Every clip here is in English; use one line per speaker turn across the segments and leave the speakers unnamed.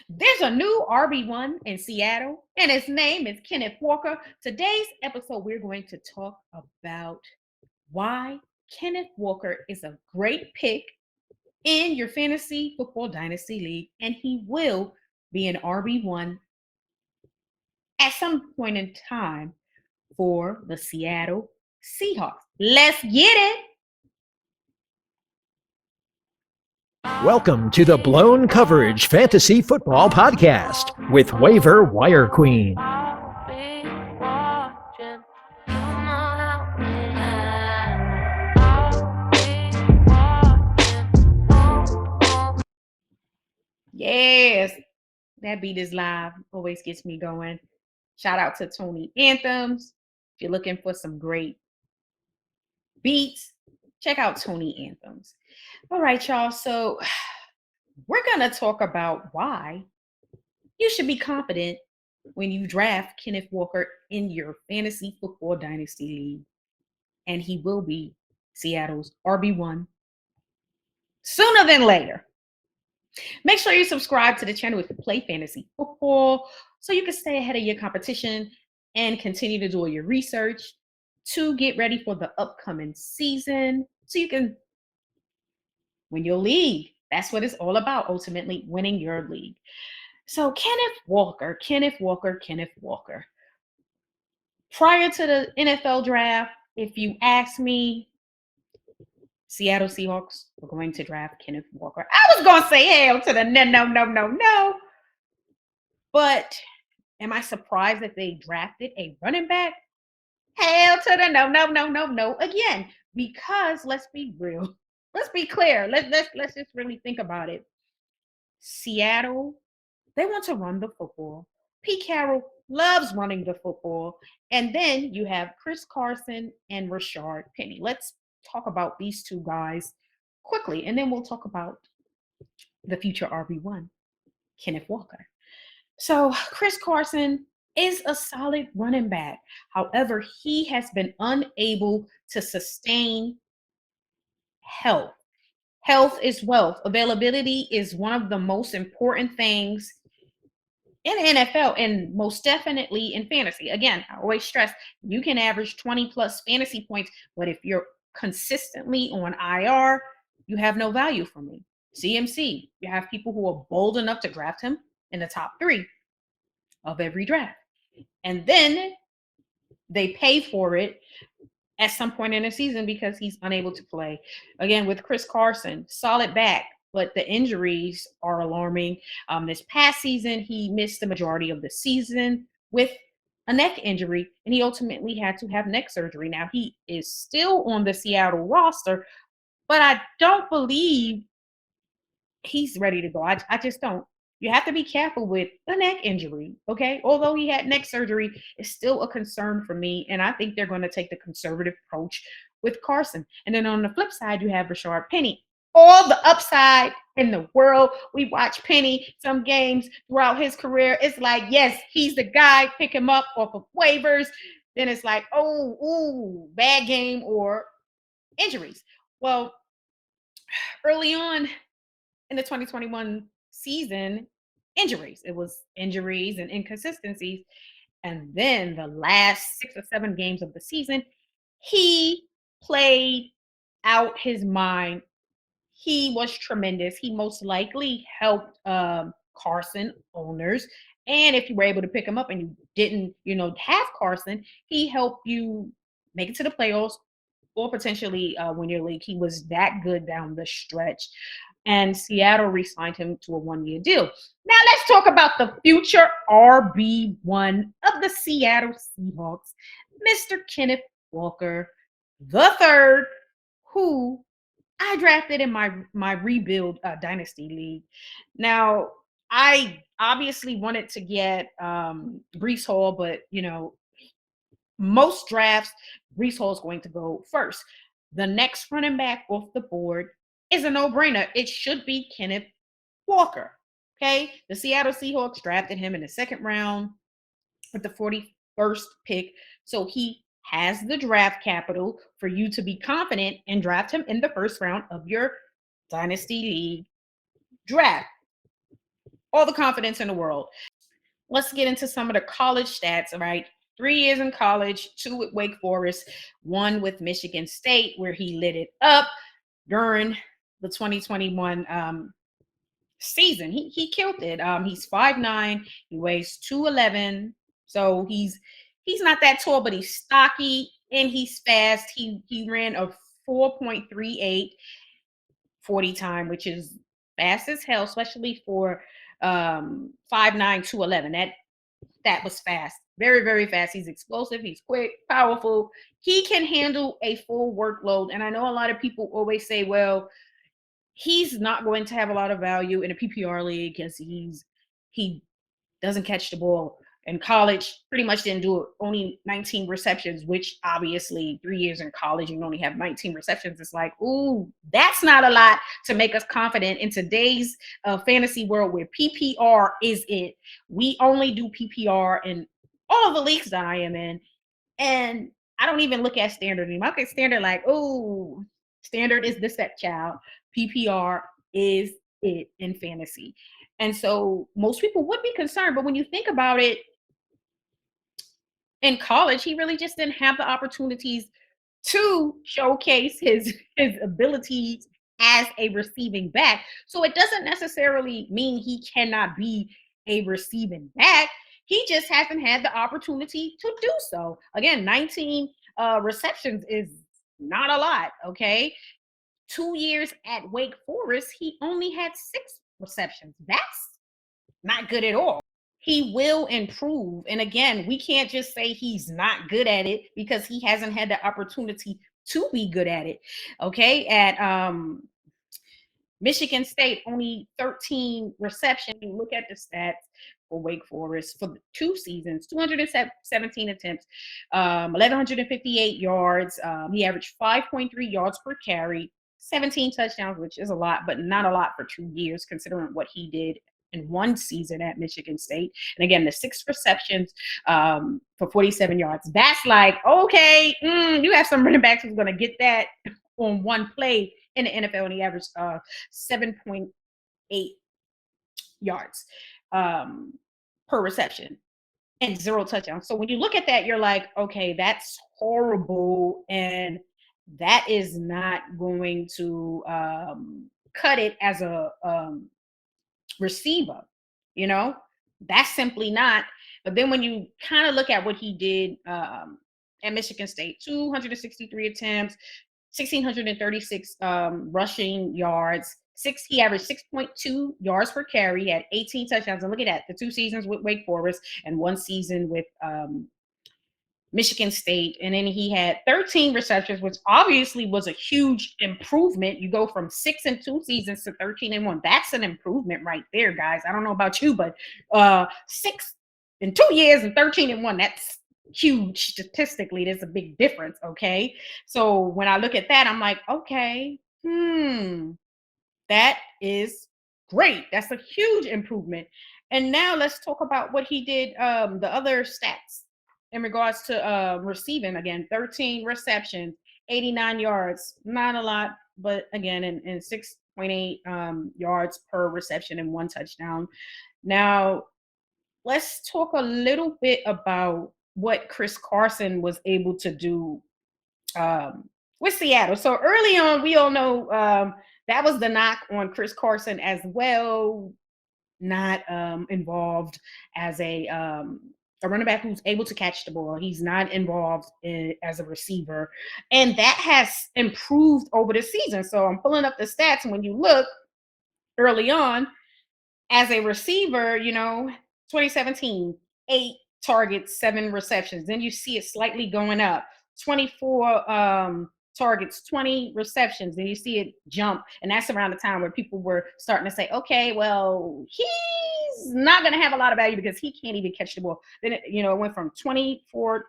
There's a new RB1 in Seattle, and his name is Kenneth Walker. Today's episode, we're going to talk about why Kenneth Walker is a great pick in your fantasy football dynasty league, and he will be an RB1 at some point in time for the Seattle Seahawks. Let's get it.
Welcome to the Blown Coverage Fantasy Football Podcast with Waiver Wire Queen.
Yes, that beat is live. Always gets me going. Shout out to Tony Anthemz. If you're looking for some great beats, check out Tony Anthemz. All right, y'all. So we're going to talk about why you should be confident when you draft Kenneth Walker in your fantasy football dynasty league. And he will be Seattle's RB1 sooner than later. Make sure you subscribe to the channel if you play fantasy football so you can stay ahead of your competition and continue to do your research to get ready for the upcoming season so you can win your league. That's what it's all about, ultimately winning your league. So Kenneth Walker. Prior to the NFL draft, if you ask me, Seattle Seahawks were going to draft Kenneth Walker. I was going to say hell to the no. But am I surprised that they drafted a running back? Hell to the no. Again, because let's be real. Let's be clear. Let's just really think about it. Seattle, they want to run the football. Pete Carroll loves running the football. And then you have Chris Carson and Rashard Penny. Let's talk about these two guys quickly, and then we'll talk about the future RB1, Kenneth Walker. So Chris Carson is a solid running back. However, he has been unable to sustain health. Health is wealth. Availability is one of the most important things in the NFL and most definitely in fantasy. Again, I always stress you can average 20 plus fantasy points, but if you're consistently on IR, you have no value for me. CMC, you have people who are bold enough to draft him in the top 3 of every draft. And then they pay for it at some point in the season because he's unable to play. Again, with Chris Carson, solid back, but the injuries are alarming. This past season, he missed the majority of the season with a neck injury, and he ultimately had to have neck surgery. Now, he is still on the Seattle roster, but I don't believe he's ready to go. I just don't. You have to be careful with a neck injury, okay? Although he had neck surgery, it's still a concern for me, and I think they're going to take the conservative approach with Carson. And then on the flip side, you have Rashard Penny. All the upside in the world. We watch Penny some games throughout his career. It's like, yes, he's the guy. Pick him up off of waivers. Then it's like, bad game or injuries. Well, early on in the 2021 season, injuries. It was injuries and inconsistencies. And then the last 6 or 7 games of the season, he played out his mind. He was tremendous. He most likely helped Carson owners. And if you were able to pick him up and you didn't, have Carson, he helped you make it to the playoffs or potentially win your league. He was that good down the stretch. And Seattle re-signed him to a 1-year deal. Now let's talk about the future RB1 of the Seattle Seahawks, Mr. Kenneth Walker III, who I drafted in my rebuild Dynasty League. Now, I obviously wanted to get Breece Hall, but, most drafts, Breece Hall is going to go first. The next running back off the board is a no-brainer. It should be Kenneth Walker, okay? The Seattle Seahawks drafted him in the 2nd round with the 41st pick, so he has the draft capital for you to be confident and draft him in the 1st round of your Dynasty League draft. all the confidence in the world. Let's get into some of the college stats, all right? 3 years in college, 2 with Wake Forest, 1 with Michigan State, where he lit it up during the 2021 season. He killed it. He's 5'9", he weighs 211. So he's not that tall, but he's stocky and he's fast. He ran a 4.38 40 time, which is fast as hell, especially for 5'9", 211. That was fast. Very, very fast. He's explosive. He's quick, powerful. He can handle a full workload. And I know a lot of people always say, well, he's not going to have a lot of value in a PPR league because he doesn't catch the ball. In college, pretty much didn't do it. Only 19 receptions, which obviously 3 years in college, you only have 19 receptions. It's like, ooh, that's not a lot to make us confident in today's fantasy world where PPR is it. We only do PPR in all of the leagues that I am in. And I don't even look at standard anymore. I look at standard like, oh, standard is the stepchild. PPR is it in fantasy. And so most people would be concerned. But when you think about it, in college, he really just didn't have the opportunities to showcase his abilities as a receiving back. So it doesn't necessarily mean he cannot be a receiving back. He just hasn't had the opportunity to do so. Again, 19 receptions is not a lot, okay? 2 years at Wake Forest, he only had 6 receptions. That's not good at all. He will improve. And again, we can't just say he's not good at it because he hasn't had the opportunity to be good at it. Okay. At Michigan State, only 13 receptions. You look at the stats for Wake Forest for the 2 seasons, 217 attempts, 1,158 yards. He averaged 5.3 yards per carry, 17 touchdowns, which is a lot, but not a lot for 2 years, considering what he did in 1 season at Michigan State. And again, the 6 receptions for 47 yards. That's like, okay, you have some running backs who's going to get that on 1 play in the NFL, and he averaged 7.8 yards per reception and 0 touchdowns. So when you look at that, you're like, okay, that's horrible, and that is not going to cut it as a receiver, you know, that's simply not. But then when you kind of look at what he did at Michigan State, 263 attempts, 1,636 rushing yards, he averaged 6.2 yards per carry, he had 18 touchdowns. And look at that, the 2 seasons with Wake Forest and 1 season with Michigan State, and then he had 13 receptions, which obviously was a huge improvement. You go from 6 in 2 seasons to 13 in 1. That's an improvement right there, guys. I don't know about you, but 6 in 2 years and 13 in 1, that's huge statistically. There's a big difference, okay? So when I look at that, I'm like, okay, that is great. That's a huge improvement. And now let's talk about what he did, the other stats in regards to receiving. Again, 13 receptions, 89 yards, not a lot, but again, in 6.8 yards per reception and 1 touchdown. Now, let's talk a little bit about what Chris Carson was able to do with Seattle. So early on, we all know that was the knock on Chris Carson as well, not involved as a running back who's able to catch the ball. He's not involved as a receiver. And that has improved over the season. So I'm pulling up the stats. And when you look early on, as a receiver, 2017, 8 targets, 7 receptions. Then you see it slightly going up. 24 targets, 20 receptions. Then you see it jump. And that's around the time where people were starting to say, okay, well, he's not going to have a lot of value because he can't even catch the ball. Then it went from 24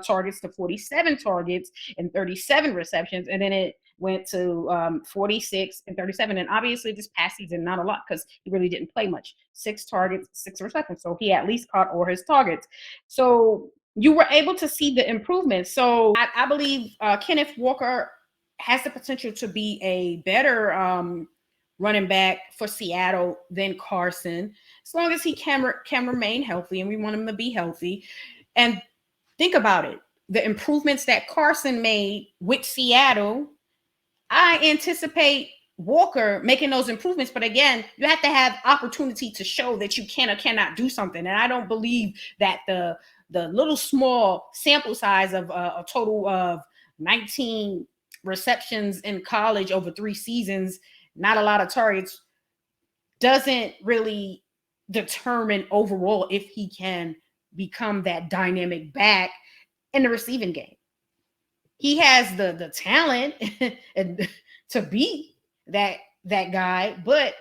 targets to 47 targets and 37 receptions. And then it went to 46 and 37. And obviously this past season, not a lot because he really didn't play much. 6 targets, 6 receptions. So he at least caught all his targets. So you were able to see the improvement. So I believe Kenneth Walker has the potential to be a better running back for Seattle than Carson, as long as he can remain healthy, and we want him to be healthy. And think about it. The improvements that Carson made with Seattle, I anticipate Walker making those improvements. But again, you have to have opportunity to show that you can or cannot do something. And I don't believe that the little small sample size of a total of 19 receptions in college over 3 seasons, not a lot of targets, doesn't really determine overall if he can become that dynamic back in the receiving game. He has the talent to be that guy, but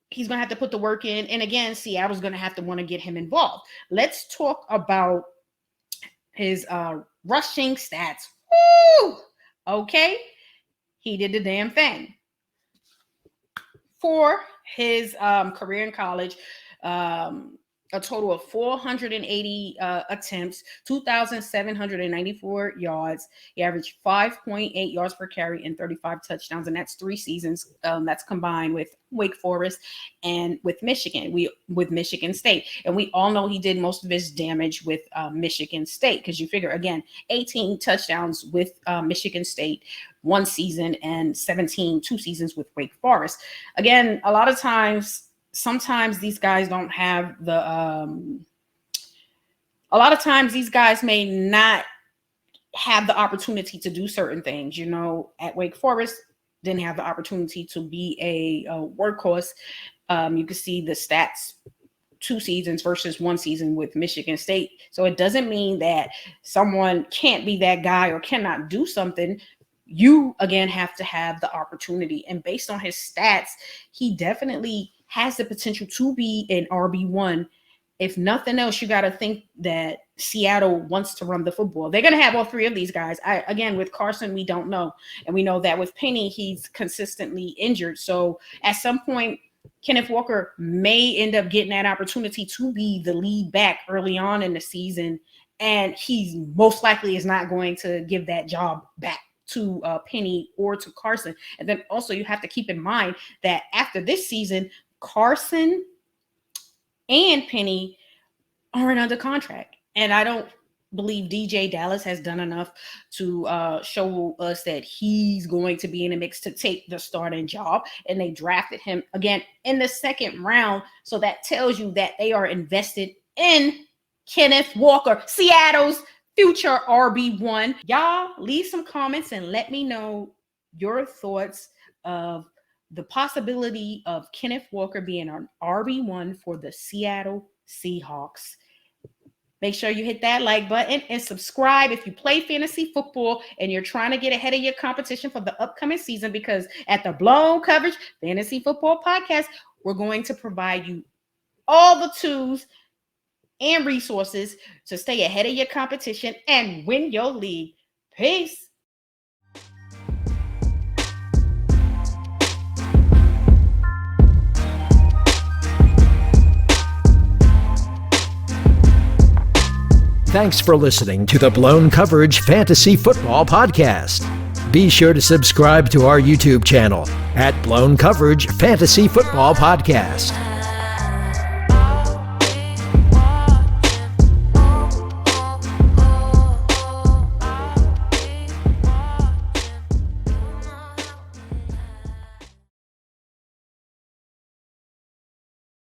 he's going to have to put the work in. And again, Seattle's going to have to want to get him involved. Let's talk about his rushing stats. Woo! Okay. He did the damn thing. For his career in college, a total of 480 attempts, 2,794 yards. He averaged 5.8 yards per carry and 35 touchdowns, and that's 3 seasons. That's combined with Wake Forest and with Michigan. With Michigan State, and we all know he did most of his damage with Michigan State, because you figure, again, 18 touchdowns with Michigan State 1 season and 17 2 seasons with Wake Forest. Again, a lot of times. Sometimes these guys don't have the a lot of times these guys may not have the opportunity to do certain things. You know, at Wake Forest, didn't have the opportunity to be a workhorse. You can see the stats, 2 seasons versus 1 season with Michigan State. So it doesn't mean that someone can't be that guy or cannot do something. You, again, have to have the opportunity. And based on his stats, he definitely has the potential to be an RB1. If nothing else, you got to think that Seattle wants to run the football. They're going to have all 3 of these guys. Again, with Carson, we don't know. And we know that with Penny, he's consistently injured. So at some point, Kenneth Walker may end up getting that opportunity to be the lead back early on in the season. And he most likely is not going to give that job back to Penny or to Carson. And then also you have to keep in mind that after this season, Carson and Penny aren't under contract. And I don't believe DJ Dallas has done enough to show us that he's going to be in the mix to take the starting job. And they drafted him again in the 2nd round. So that tells you that they are invested in Kenneth Walker, Seattle's future RB1. Y'all leave some comments and let me know your thoughts of the possibility of Kenneth Walker being an RB1 for the Seattle Seahawks. Make sure you hit that like button and subscribe if you play fantasy football and you're trying to get ahead of your competition for the upcoming season, because at the Blown Coverage Fantasy Football Podcast, we're going to provide you all the tools and resources to stay ahead of your competition and win your league. Peace.
Thanks for listening to the Blown Coverage Fantasy Football Podcast. Be sure to subscribe to our YouTube channel at Blown Coverage Fantasy Football Podcast.